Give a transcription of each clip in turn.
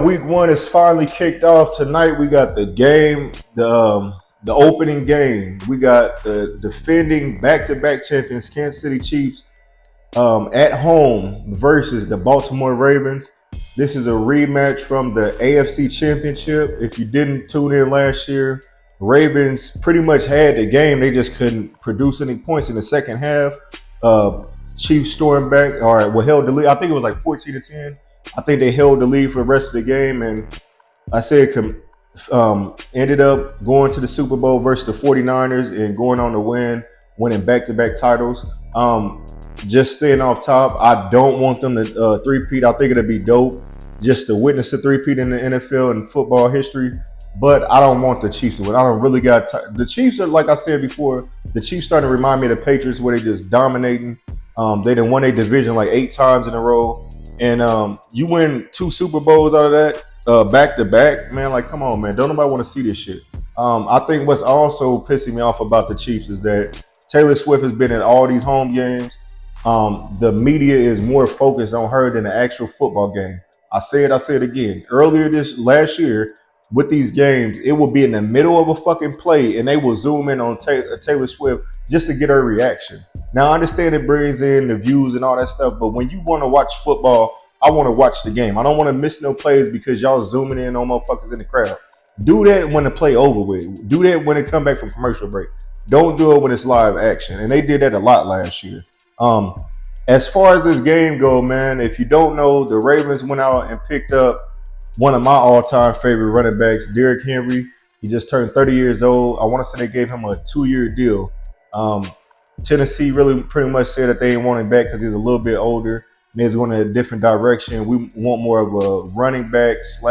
week one is finally kicked off. Tonight we got the game, the opening game. We got the defending back-to-back champions, Kansas City Chiefs, at home versus the Baltimore Ravens. This is a rematch from the AFC Championship. If you didn't tune in last year, Ravens pretty much had the game. They just couldn't produce any points in the second half. Chiefs stormed back, or held the lead. I think it was like 14-10. I think they held the lead for the rest of the game, and I said ended up going to the Super Bowl versus the 49ers and going on to winning back-to-back titles. Just staying off top, I don't want them to three-peat. I think it'd be dope just to witness a three-peat in the NFL and football history, but I don't want the Chiefs to win. I don't really got the Chiefs are, like I said before, the Chiefs starting to remind me of the Patriots where they just dominating. They done won a division like 8 times in a row. And you win 2 Super Bowls out of that back to back, man. Like, come on, man. Don't nobody want to see this shit. I think what's also pissing me off about the Chiefs is that Taylor Swift has been in all these home games. The media is more focused on her than the actual football game. I say it again. Earlier this last year, with these games, it will be in the middle of a fucking play, and they will zoom in on Taylor Swift just to get her reaction. Now, I understand it brings in the views and all that stuff, but when you want to watch football, I want to watch the game. I don't want to miss no plays because y'all zooming in on motherfuckers in the crowd. Do that when the play over with. Do that when it come back from commercial break. Don't do it when it's live action. And they did that a lot last year. As far as this game go, man, if you don't know, the Ravens went out and picked up one of my all-time favorite running backs, Derrick Henry. He just turned 30 years old. I want to say they gave him a 2-year deal. Tennessee really pretty much said that they didn't want him back because he's a little bit older and he's going in a different direction. We want more of a running back /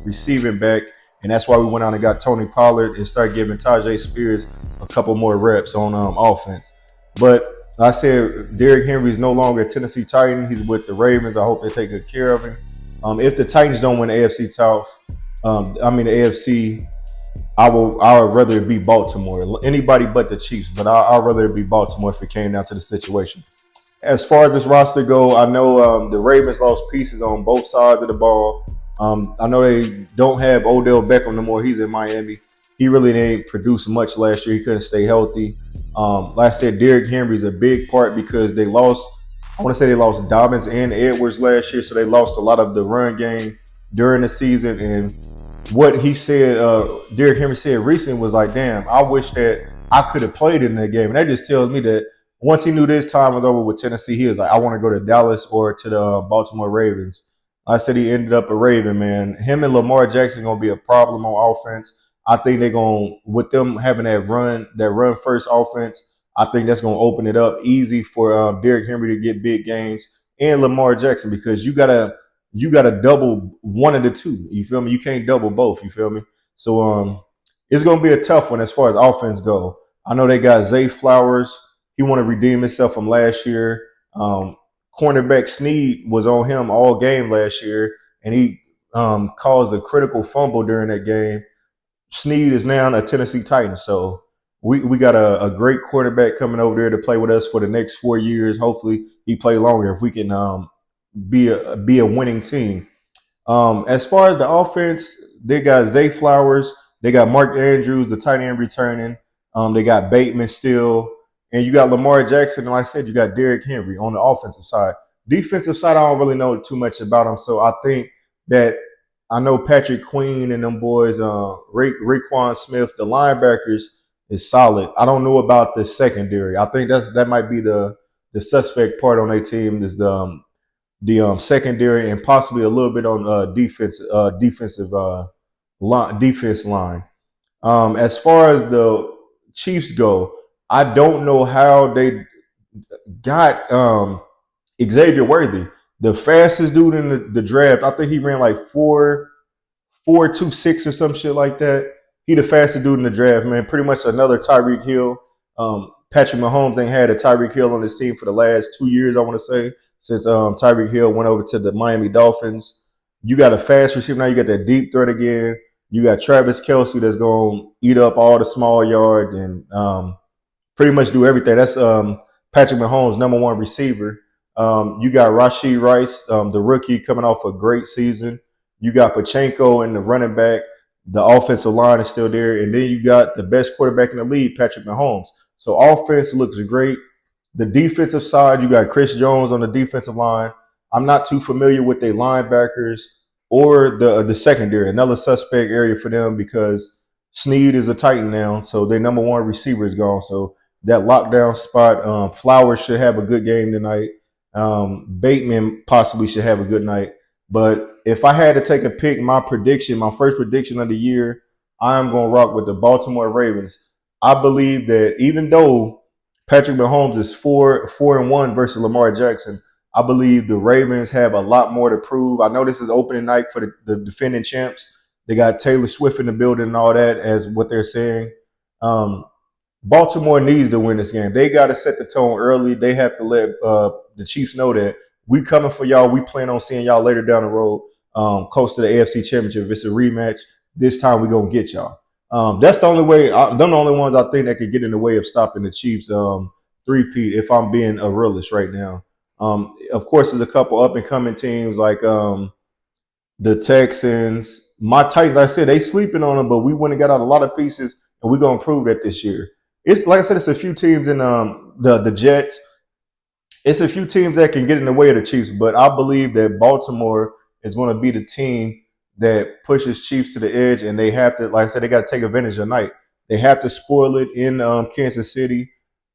receiving back, and that's why we went out and got Tony Pollard and started giving Tyjae Spears a couple more reps on offense. But I said Derrick Henry is no longer a Tennessee Titan. He's with the Ravens. I hope they take good care of him. If the Titans don't win the AFC the AFC, I would rather it be Baltimore. Anybody but the Chiefs, but I'd rather it be Baltimore if it came down to the situation. As far as this roster go, I know the Ravens lost pieces on both sides of the ball. I know they don't have Odell Beckham no more. He's in Miami. He really didn't produce much last year. He couldn't stay healthy. Like I said, Derrick Henry's a big part because they lost Dobbins and Edwards last year, so they lost a lot of the run game during the season. And what he said, Derrick Henry said recently was like, damn, I wish that I could have played in that game. And that just tells me that once he knew this time was over with Tennessee, he was like, I want to go to Dallas or to the Baltimore Ravens. I said he ended up a Raven, man. Him and Lamar Jackson going to be a problem on offense. I think they're going, with them having that run first offense, I think that's going to open it up easy for Derrick Henry to get big games and Lamar Jackson, because you gotta double one of the two. You feel me? You can't double both. You feel me? So it's gonna be a tough one as far as offense go. I know they got Zay Flowers. He want to redeem himself from last year. Cornerback Snead was on him all game last year, and he caused a critical fumble during that game. Snead is now a Tennessee Titan, so we got a great quarterback coming over there to play with us for the next 4 years. Hopefully, he play longer if we can be a winning team. As far as the offense, they got Zay Flowers, they got Mark Andrews, the tight end returning. They got Bateman still, and you got Lamar Jackson. And like I said, you got Derrick Henry on the offensive side. Defensive side, I don't really know too much about them, so I think that I know Patrick Queen and them boys, Raekwon Smith, the linebackers is solid. I don't know about the secondary. I think that might be the suspect part on their team is the secondary and possibly a little bit on defense line. As far as the Chiefs go, I don't know how they got Xavier Worthy, the fastest dude in the draft. I think he ran like 4.26 or some shit like that. He the fastest dude in the draft, man. Pretty much another Tyreek Hill. Patrick Mahomes ain't had a Tyreek Hill on his team for the last 2 years, I want to say, since Tyreek Hill went over to the Miami Dolphins. You got a fast receiver now. You got that deep threat again. You got Travis Kelce that's going to eat up all the small yards and pretty much do everything. That's Patrick Mahomes' number one receiver. You got Rashee Rice, the rookie, coming off a great season. You got Pachenko and the running back. The offensive line is still there, and then you got the best quarterback in the league, Patrick Mahomes. So offense looks great. The defensive side, you got Chris Jones on the defensive line. I'm not too familiar with their linebackers or the secondary, another suspect area for them because Snead is a Titan now, so their number one receiver is gone. So that lockdown spot, Flowers should have a good game tonight. Bateman possibly should have a good night. But if I had to take a pick, my prediction, my first prediction of the year, I'm going to rock with the Baltimore Ravens. I believe that even though Patrick Mahomes is 4-1 versus Lamar Jackson, I believe the Ravens have a lot more to prove. I know this is opening night for the defending champs. They got Taylor Swift in the building and all that, as what they're saying. Baltimore needs to win this game. They got to set the tone early. They have to let the Chiefs know that we coming for y'all. We plan on seeing y'all later down the road, close to the AFC Championship. If it's a rematch, this time we gonna get y'all. That's the only way. Them the only ones I think that could get in the way of stopping the Chiefs three-peat. If I'm being a realist right now, of course, there's a couple up and coming teams like the Texans. My Titans, like I said, they sleeping on them, but we went and got out a lot of pieces, and we're gonna prove that this year. It's like I said, it's a few teams in the Jets. It's a few teams that can get in the way of the Chiefs, but I believe that Baltimore is going to be the team that pushes Chiefs to the edge, and they have to, like I said, they got to take advantage of the night. They have to spoil it in Kansas City.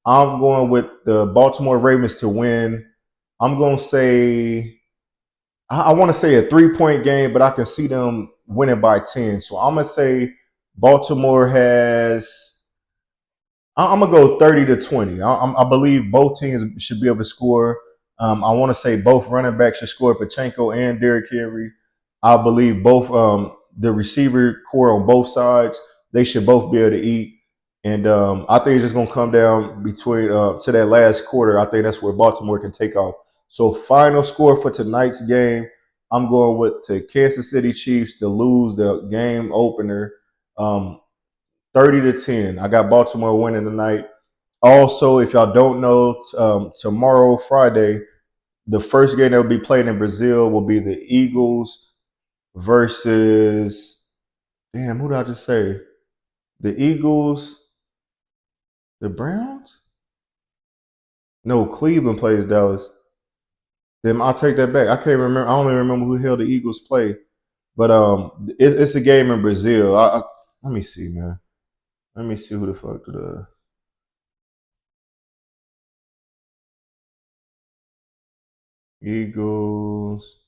I'm going with the Baltimore Ravens to win. I'm going to say, I want to say a 3-point game, but I can see them winning by 10. So I'm going to say Baltimore has. I'm gonna go 30-20. I believe both teams should be able to score. I want to say both running backs should score, Pachenko and Derrick Henry. I believe both the receiver core on both sides, they should both be able to eat. And I think it's just gonna come down between to that last quarter. I think that's where Baltimore can take off. So final score for tonight's game, I'm going with the Kansas City Chiefs to lose the game opener. 30-10. I got Baltimore winning tonight. Also, if y'all don't know, tomorrow, Friday, the first game that will be played in Brazil will be the Eagles versus, damn, who did I just say? The Eagles, the Browns? No, Cleveland plays Dallas. Then I'll take that back. I can't remember. I don't even remember who the hell the Eagles play. But it's a game in Brazil. Let me see, man. Let me see who the fuck the Eagles.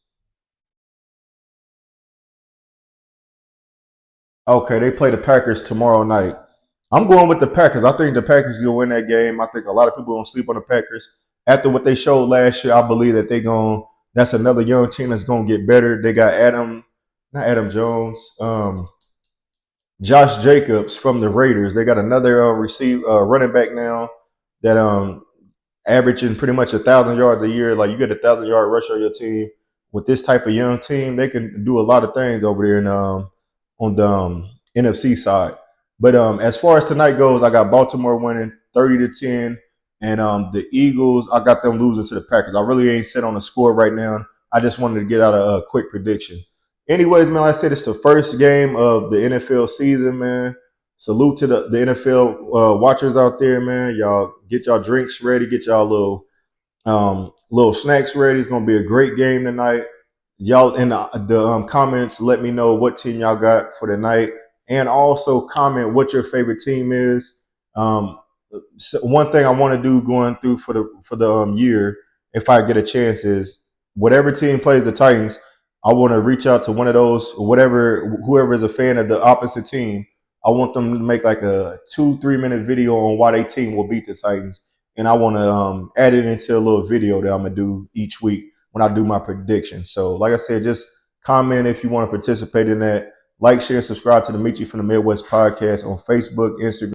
Okay, they play the Packers tomorrow night. I'm going with the Packers. I think the Packers will win that game. I think a lot of people don't sleep on the Packers. After what they showed last year, I believe that that's another young team that's gonna get better. They got not Adam Jones, Josh Jacobs from the Raiders. They got another running back now that averaging pretty much 1,000 yards a year. Like you get 1,000-yard rush on your team with this type of young team, they can do a lot of things over there on the NFC side. But as far as tonight goes, I got Baltimore winning 30-10, and the Eagles, I got them losing to the Packers. I really ain't set on a score right now. I just wanted to get out a quick prediction. Anyways, man, like I said, it's the first game of the NFL season, man. Salute to the NFL watchers out there, man. Y'all get y'all drinks ready, get y'all little snacks ready. It's gonna be a great game tonight. Y'all in the comments, let me know what team y'all got for the night, and also comment what your favorite team is. So one thing I want to do going through for the year, if I get a chance, is whatever team plays the Titans, I want to reach out to one of those, whoever is a fan of the opposite team. I want them to make like a 2-3 minute video on why their team will beat the Titans, and I want to add it into a little video that I'm gonna do each week when I do my prediction. So, like I said, just comment if you want to participate in that. Like, share, subscribe to the Meet You from the Midwest podcast on Facebook, Instagram.